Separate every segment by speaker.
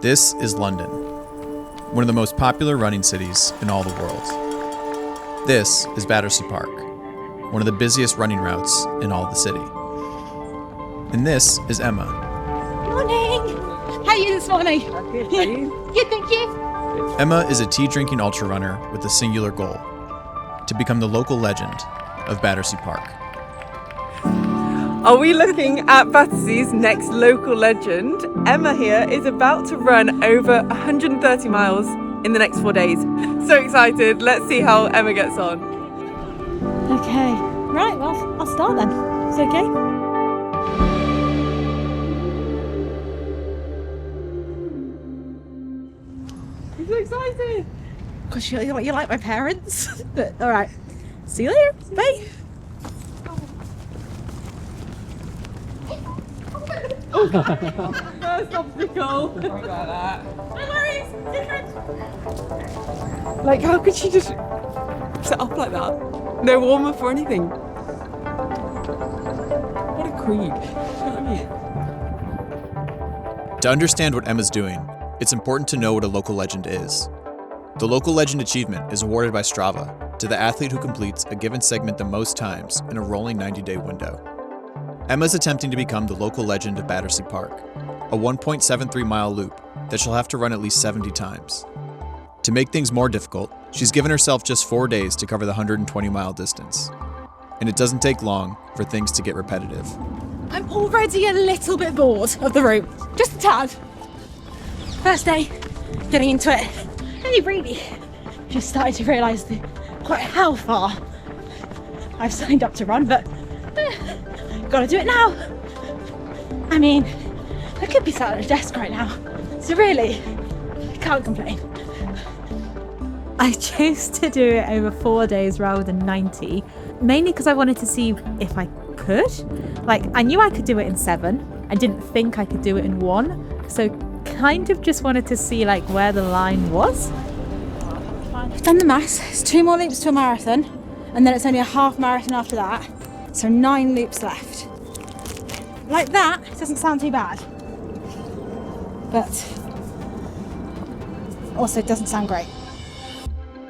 Speaker 1: This is London, one of the most popular running cities in all the world. This is Battersea Park, one of the busiest running routes in all of the city. And this is Emma.
Speaker 2: Morning! How are you this morning?
Speaker 3: Good, how are you?
Speaker 2: Good, thank you.
Speaker 1: Emma is a tea-drinking ultra runner with a singular goal: to become the local legend of Battersea Park.
Speaker 3: Are we looking at Battersea's next local legend? Emma here is about to run over 130 miles in the next 4 days. So excited. Let's see how Emma gets on.
Speaker 2: Okay, right, well, I'll start then. It's okay?
Speaker 3: I'm so excited.
Speaker 2: Gosh, you're like my parents. But, all right. See you later. Bye.
Speaker 3: First obstacle. Sorry about that. No worries. Different. Like, how could she just set up like that? No warm up or anything. What a queen. You know what I mean?
Speaker 1: To understand what Emma's doing, it's important to know what a local legend is. The Local Legend Achievement is awarded by Strava to the athlete who completes a given segment the most times in a rolling 90-day window. Emma's attempting to become the local legend of Battersea Park, a 1.73-mile loop that she'll have to run at least 70 times. To make things more difficult, she's given herself just 4 days to cover the 120-mile distance. And it doesn't take long for things to get repetitive.
Speaker 2: I'm already a little bit bored of the route. Just a tad. First day, getting into it. Only really just started to realise quite how far I've signed up to run, but gotta do it now. I mean, I could be sat at a desk right now, so really, I can't complain.
Speaker 4: I chose to do it over 4 days rather than 90, mainly because I wanted to see if I could. Like, I knew I could do it in 7. I didn't think I could do it in 1, so kind of just wanted to see like where the line was.
Speaker 2: I've done the maths. It's 2 more loops to a marathon, and then it's only a half marathon after that. So 9 loops left. Like that, it doesn't sound too bad. But also it doesn't sound great.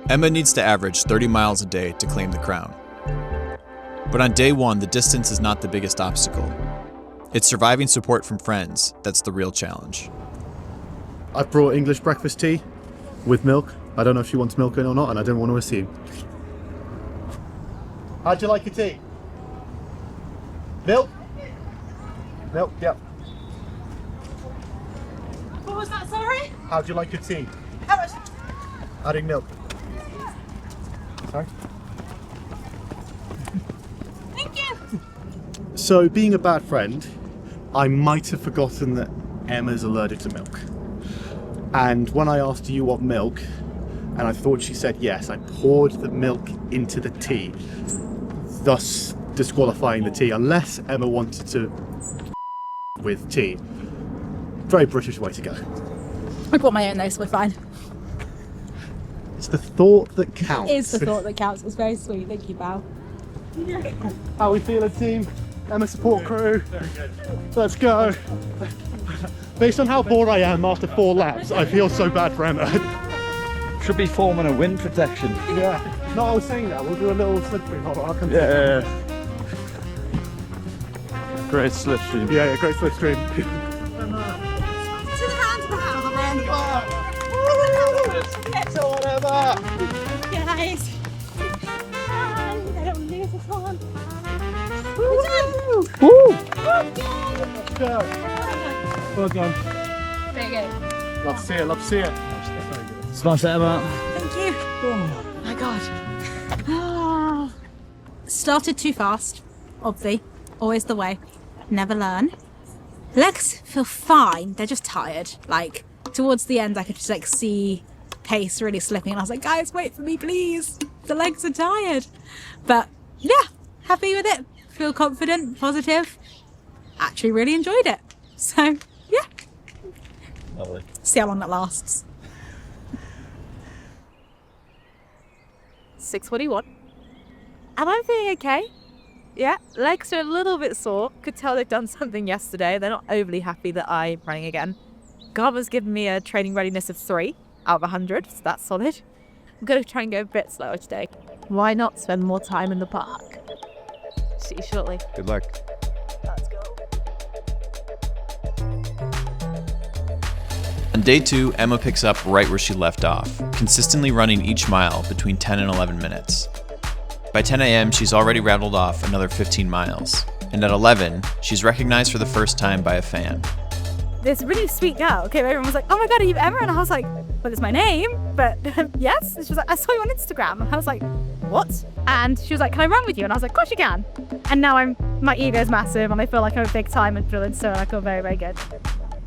Speaker 1: Emma needs to average 30 miles a day to claim the crown. But on day 1, the distance is not the biggest obstacle. It's surviving support from friends that's the real challenge.
Speaker 5: I've brought English breakfast tea with milk. I don't know if she wants milk in or not, and I don't want to assume. How'd you like your tea? Milk? Milk, yep.
Speaker 2: What was that, sorry?
Speaker 5: How'd you like your tea?
Speaker 2: How much?
Speaker 5: Adding milk. Sorry?
Speaker 2: Thank you.
Speaker 5: So, being a bad friend, I might have forgotten that Emma's allergic to milk. And when I asked, do you want milk? And I thought she said yes, I poured the milk into the tea, thus disqualifying the tea, unless Emma wanted to with tea. Very British way to go.
Speaker 2: I brought my own though, so we're fine.
Speaker 5: It's the thought that counts.
Speaker 2: It is the thought that counts. It's very sweet. Thank you, Val.
Speaker 5: How we feeling, team? Emma support crew. Very good. Let's go. Based on how bored I am after 4 laps, I feel so bad for Emma.
Speaker 6: Should be forming a wind protection.
Speaker 5: Yeah. No, I was saying that. We'll do a little slipstream. Hold on, I'll come.
Speaker 6: Yeah. Great slipstream.
Speaker 5: Yeah, great slipstream.
Speaker 2: To the roundabout.
Speaker 5: Get on, Emma!
Speaker 2: Guys. I don't lose this one.
Speaker 5: Woo! Well done.
Speaker 2: There you go.
Speaker 5: Love to see it, love to see it.
Speaker 6: Smash that Emma.
Speaker 2: Thank you. Oh my god. Started too fast, obviously. Always the way. Never learn. Legs feel fine. They're just tired. Like, towards the end, I could just like see pace really slipping, and I was like, guys, wait for me, please. The legs are tired. But yeah, happy with it. Feel confident, positive. Actually really enjoyed it. So yeah.
Speaker 6: Lovely.
Speaker 2: See how long that lasts.
Speaker 4: 6:41. And I'm feeling okay. Yeah, legs are a little bit sore. Could tell they've done something yesterday. They're not overly happy that I'm running again. Garmin's given me a training readiness of 3 out of 100, so that's solid. I'm going to try and go a bit slower today. Why not spend more time in the park? See you shortly.
Speaker 6: Good luck.
Speaker 4: Let's go.
Speaker 1: On day 2, Emma picks up right where she left off, consistently running each mile between 10 and 11 minutes. By 10 a.m., she's already rattled off another 15 miles, and at 11, she's recognized for the first time by a fan.
Speaker 4: This really sweet girl came over and was like, oh my God, are you Emma? And I was like, well, it's my name, but yes. And she was like, I saw you on Instagram. And I was like, what? And she was like, can I run with you? And I was like, of course you can. And now my ego's massive and I feel like I'm a big time influencer and I feel very, very good.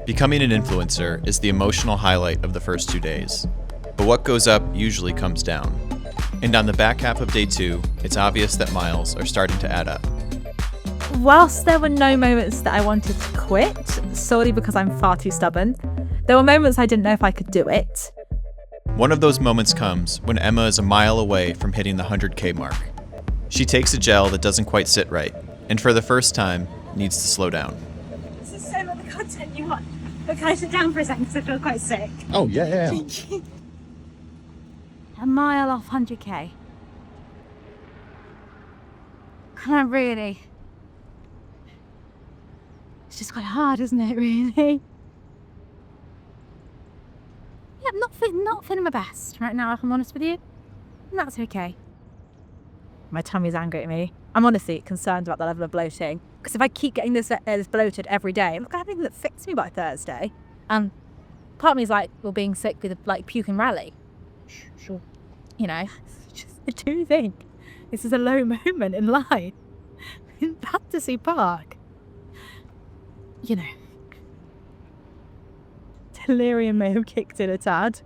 Speaker 1: Becoming an influencer is the emotional highlight of the first 2 days. But what goes up usually comes down. And on the back half of day 2, it's obvious that miles are starting to add up.
Speaker 4: Whilst there were no moments that I wanted to quit, solely because I'm far too stubborn, there were moments I didn't know if I could do it.
Speaker 1: One of those moments comes when Emma is a mile away from hitting the 100K mark. She takes a gel that doesn't quite sit right, and for the first time, needs to slow down.
Speaker 2: This is so much the content you want. But can I sit down for a second because I feel quite sick?
Speaker 5: Oh, yeah.
Speaker 2: Thank you.
Speaker 4: A mile off 100K. Can I really? It's just quite hard, isn't it, really? Yeah, I'm not feeling my best right now, if I'm honest with you. And that's okay. My tummy's angry at me. I'm honestly concerned about the level of bloating. Because if I keep getting this bloated every day, I'm not going to have anything that fixes me by Thursday. And part of me is like, well, being sick with like puke and rally. Sure. You know, I do think this is a low moment in life. In Battersea Park. You know, delirium may have kicked in a tad.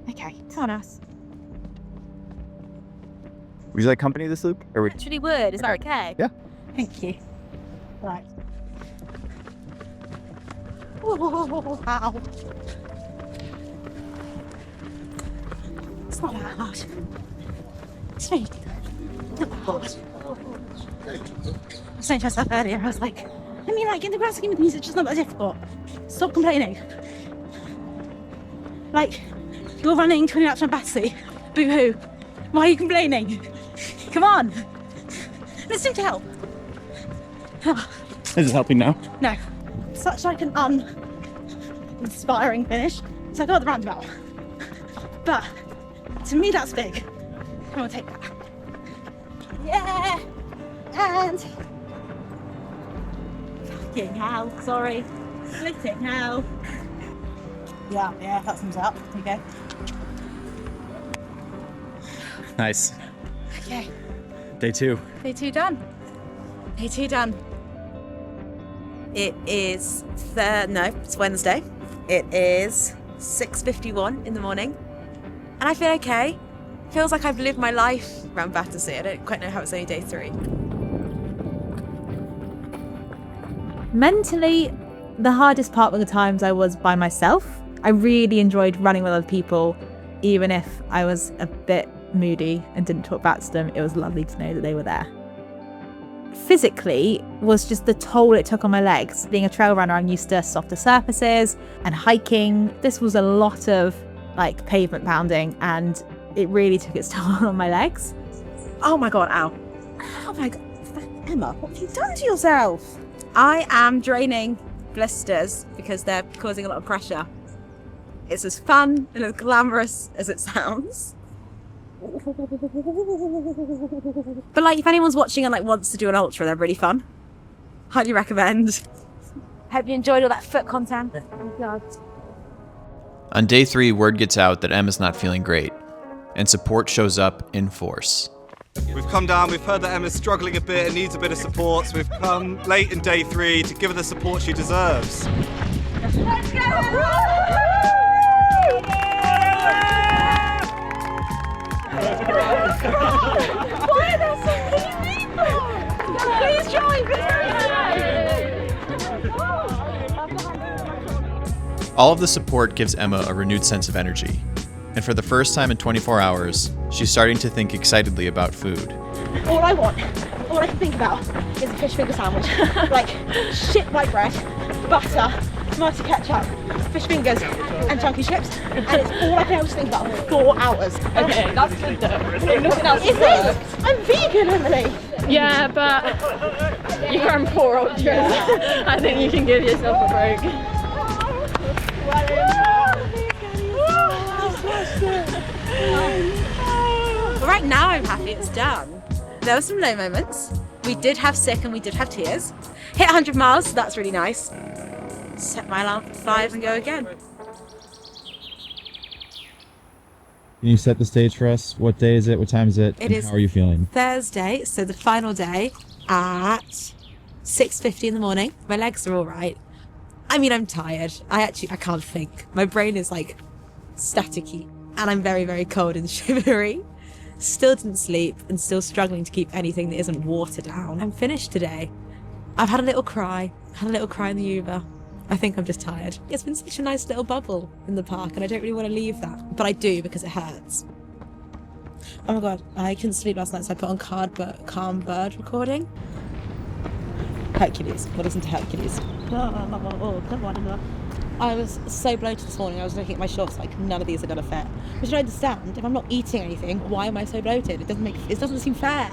Speaker 4: Okay, come on, us.
Speaker 6: Would you like company this loop? Or would...
Speaker 4: Actually would, is that okay?
Speaker 6: Yeah.
Speaker 2: Thank you. Right. Oh, wow. It's not that hard. It's really not that hard. I was saying to myself earlier, I was like, like in the grand scheme of things, it's just not that difficult. Stop complaining. Like, you're running 20 laps from Battersea. Boo-hoo. Why are you complaining? Come on. Let's do to help.
Speaker 6: Is it helping now?
Speaker 2: No. Such like an uninspiring finish. So I got the roundabout. But to me that's big. I'm gonna take that. Yeah! And fucking hell, sorry. Splitting hell. Yeah, that sums up. There you go.
Speaker 6: Nice.
Speaker 2: Okay.
Speaker 6: Day 2.
Speaker 2: Day 2 done. Day 2 done.
Speaker 7: It is it's Wednesday. It is 6:51 in the morning. And I feel okay. Feels like I've lived my life around Battersea. I don't quite know how it's only day 3.
Speaker 4: Mentally, the hardest part were the times I was by myself. I really enjoyed running with other people, even if I was a bit moody and didn't talk back to them. It was lovely to know that they were there. Physically was just the toll it took on my legs. Being a trail runner, I'm used to softer surfaces and hiking. This was a lot of like pavement pounding and it really took its toll on my legs.
Speaker 7: Oh my God, ow.
Speaker 2: Oh my God. Emma, what have you done to yourself?
Speaker 7: I am draining blisters because they're causing a lot of pressure. It's as fun and as glamorous as it sounds. But like, if anyone's watching and like wants to do an ultra, they're really fun. Highly recommend.
Speaker 4: Hope you enjoyed all that foot content. Oh God.
Speaker 1: On day 3, word gets out that Emma's not feeling great, and support shows up in force.
Speaker 8: We've come down, we've heard that Emma's struggling a bit and needs a bit of support, so we've come late in day 3 to give her the support she deserves.
Speaker 2: Let's go! Why are there so many people? Please join!
Speaker 1: All of the support gives Emma a renewed sense of energy, and for the first time in 24 hours, she's starting to think excitedly about food.
Speaker 2: All I can think about is a fish finger sandwich. Like, shit white bread, butter, tomato ketchup, fish fingers, and chunky chips, and it's all I've been able to think about for 4 hours.
Speaker 3: Okay, that's good though. Nothing else
Speaker 2: Is it? I'm vegan, Emily.
Speaker 3: Yeah, but you run 4 ultras. I think you can give yourself a break.
Speaker 7: But right now I'm happy it's done. There were some low moments. We did have sick and we did have tears. Hit 100 miles, so that's really nice. Set my alarm for 5 and go again.
Speaker 6: Can you set the stage for us? What day is it? What time is it?
Speaker 7: It
Speaker 6: and
Speaker 7: is
Speaker 6: how are you feeling?
Speaker 7: Thursday, so the final day at 6:50 in the morning. My legs are all right. I mean, I'm tired. I can't think. My brain is like staticky and I'm very, very cold and shivery. Still didn't sleep and still struggling to keep anything that isn't water down. I'm finished today. I've had a little cry in the Uber. I think I'm just tired. It's been such a nice little bubble in the park and I don't really want to leave that, but I do because it hurts. Oh my god, I couldn't sleep last night, so I put on calm bird recording. Hercules. We'll listen to Hercules. I was so bloated this morning. I was looking at my shorts like none of these are gonna fit. Which I don't understand. If I'm not eating anything, why am I so bloated? It doesn't seem fair.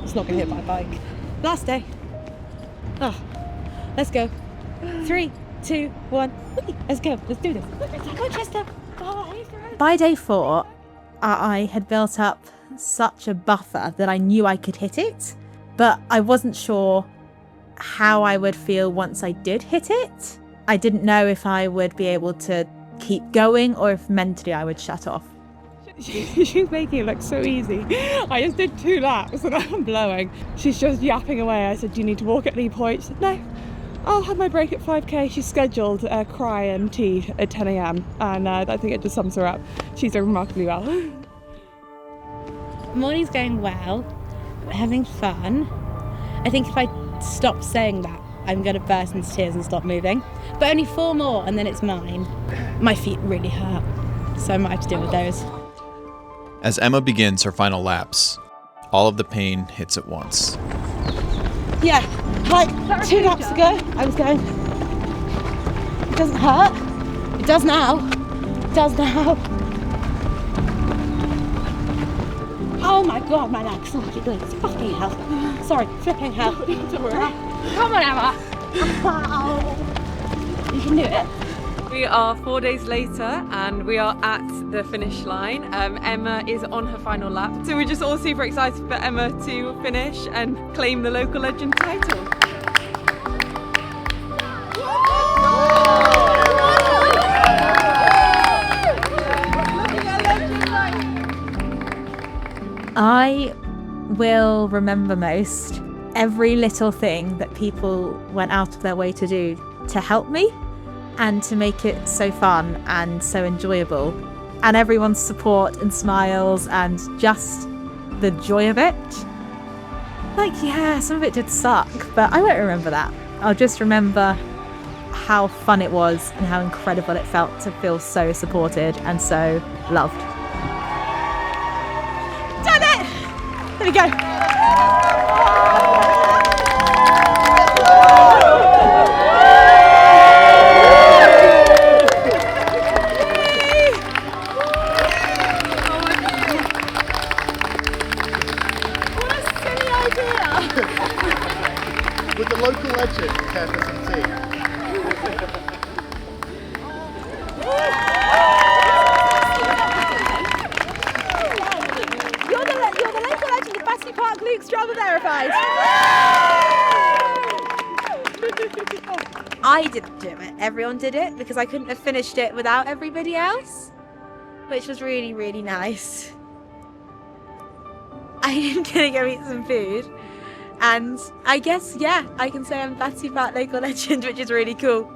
Speaker 7: It's not gonna hit my bike. Last day. Oh, let's go. 3, 2, 1. Let's go. Let's do this. Manchester.
Speaker 4: By day 4, I had built up such a buffer that I knew I could hit it, but I wasn't sure how I would feel once I did hit it. I didn't know if I would be able to keep going or if mentally I would shut off.
Speaker 9: She's making it look so easy. I just did 2 laps and I'm blowing. She's just yapping away. I said, do you need to walk at any point? She said, no, I'll have my break at 5k. She's scheduled a cry and tea at 10 a.m. and I think it just sums her up. She's done remarkably well.
Speaker 2: Morning's going well. We're having fun. I think if I stop saying that, I'm going to burst into tears and stop moving. But only 4 more and then it's mine. My feet really hurt, so I might have to deal with those.
Speaker 1: As Emma begins her final laps, all of the pain hits at once.
Speaker 2: Yeah, like 2 laps ago, I was going, it doesn't hurt. It does now. It does now. Oh my god, my legs. Oh my goodness, fucking hell. Sorry, flipping hell.
Speaker 9: Don't worry.
Speaker 2: Come on, Emma. You can do it.
Speaker 3: We are 4 days later and we are at the finish line. Emma is on her final lap. So we're just all super excited for Emma to finish and claim the local legend title.
Speaker 4: I will remember most every little thing that people went out of their way to do to help me and to make it so fun and so enjoyable, and everyone's support and smiles and just the joy of it. Like, yeah, some of it did suck, but I won't remember that. I'll just remember how fun it was and how incredible it felt to feel so supported and so loved.
Speaker 2: Done it! There we go.
Speaker 5: With the local legend, care for some tea.
Speaker 2: You're the local legend of Battersea Park, Strava verified.
Speaker 7: I didn't do it. Everyone did it because I couldn't have finished it without everybody else, which was really, really nice. I'm gonna go eat some food. And I guess, yeah, I can say I'm Battersea Park local legend, which is really cool.